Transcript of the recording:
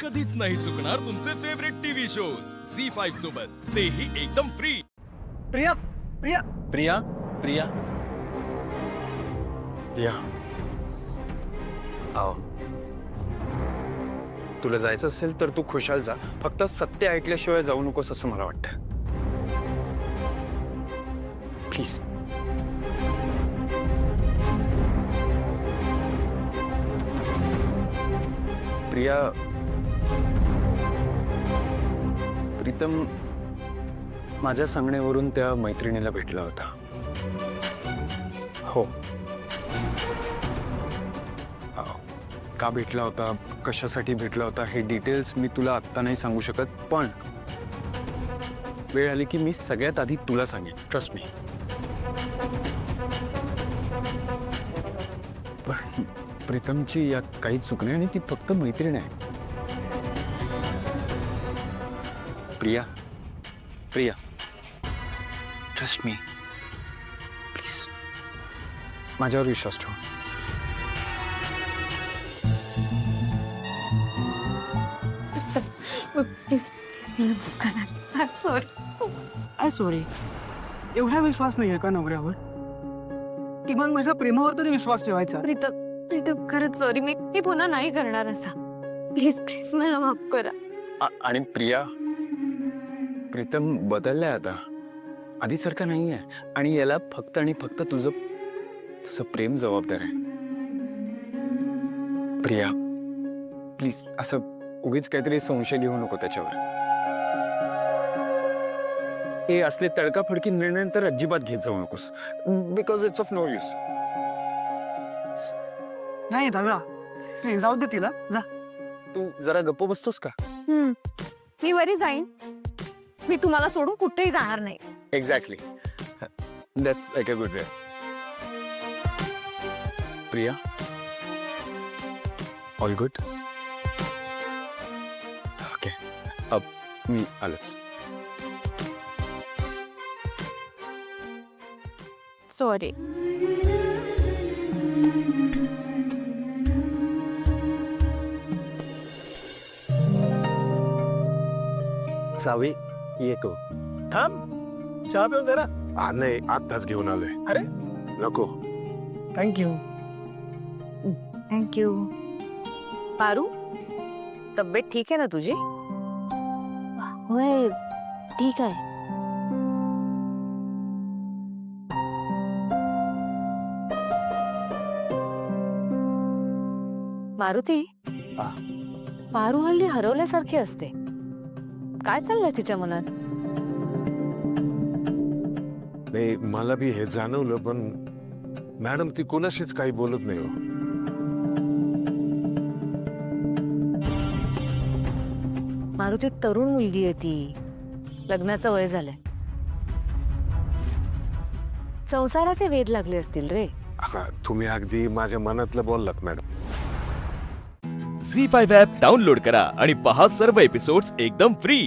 कधीच नाही चुकणार तुमचे फेवरेट टीव्ही शोज झी5 सोबत, तेही एकदम फ्री. प्रिया प्रिया प्रिया प्रिया प्रिया आओ. तुला जायचं असेल तर तू खुशाल जा, फक्त सत्य ऐकल्याशिवाय जाऊ नकोस असं मला वाटतं. प्लीज. प्रिया, प्रीतम माझ्या सांगण्यावरून त्या मैत्रिणीला भेटला होता. हो. का भेटला होता, कशासाठी भेटला होता हे डिटेल्स मी तुला आत्ता नाही सांगू शकत, पण वेळ आली की मी सगळ्यात आधी तुला सांगेन. Trust me. पण प्रीतमची या काही चूक नाही आणि ती फक्त मैत्रीण आहे. Priya Priya trust me please. माझ्यावर विश्वास ठेव. प्लीज प्लीज मला माफ करा. I sorry. एवढा विश्वास नाही आहे का नवऱ्यावर? किमान माझ्या प्रेमावर तरी विश्वास ठेवायचा. प्रीतम प्रीतम खरंच सॉरी. मी पुन्हा नाही करणार असा. प्लीज प्लीज मला माफ करा. आणि प्रिया, प्रीतम बदललाय आता, आधीसारखं नाही आहे. आणि याला फक्त आणि फक्त तुझं प्रेम जबाबदार आहे. प्रिया प्लीज, असं उगीच काहीतरी संशय घेऊ नको त्याच्यावर. हे असले तडकाफडकी निर्णय तर अजिबात घेत जाऊ नकोस, because it's of no use. नाही दादा, जाऊ दे तिला. जा. तू जरा गप्प बसतोस का? मी वरी जाईन. मी तुम्हाला सोडून कुठेही जाणार नाही. Exactly. That's like a good way. Priya, all good? Okay, अब मी आलंच. सॉरी. सावी येतो. थांब, चहा पिऊन जरा. नाही, आत्ताच घेऊन आलोय. अरे नको. थँक्यू. थँक्यू. पारू, तब्येत ठीक आहे ना तुझी? होय, ठीक आहे. मारुती, पारू हल्ली हरवल्यासारखी असते. काय चाललंय तिच्या मनात? नाही, मला बी हे जाणवलं, पण मॅडम ती कोणाशीच काही बोलत नाही. हो, मारुती तरुण मुलगी आहे ती. लग्नाचं वय झालंय. संसाराचे वेध लागले असतील रे. तुम्ही अगदी माझ्या मनातलं बोललात मॅडम. झी5 ॲप डाउनलोड करा आणि पहा सर्व एपिसोड्स एकदम फ्री.